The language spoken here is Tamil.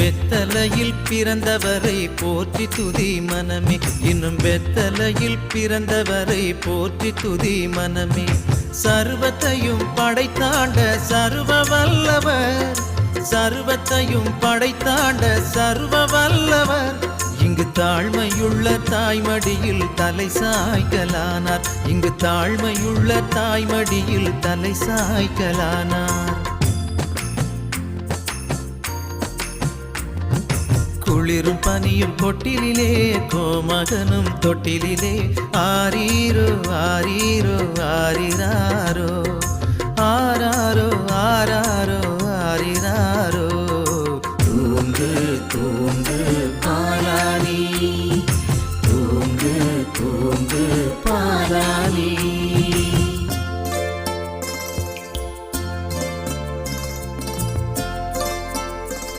வெத்தலையில் பிறந்தவரை போற்றி துதி மனமே, இன்னும் வெத்தலையில் பிறந்தவரை போற்றி துதி மனமே. சர்வத்தையும் படைத்தாண்ட சர்வ வல்லவர், சர்வத்தையும் படைத்தாண்ட சர்வ வல்லவர், இங்கு தாழ்மையுள்ள தாய்மடியில் தலை சாய்க்கலானார், இங்கு தாழ்மையுள்ள தாய்மடியில் தலை சாய்க்கலானார். குளிரும் பனியும் கொட்டிலே, கோமகனும் தொட்டிலே, ஆரீரோ ஆரீரோ ஆரிராரோ, ஆராரோ ஆராரோ ஆரிராரோ. தூங்கு தூங்கு பாலானி.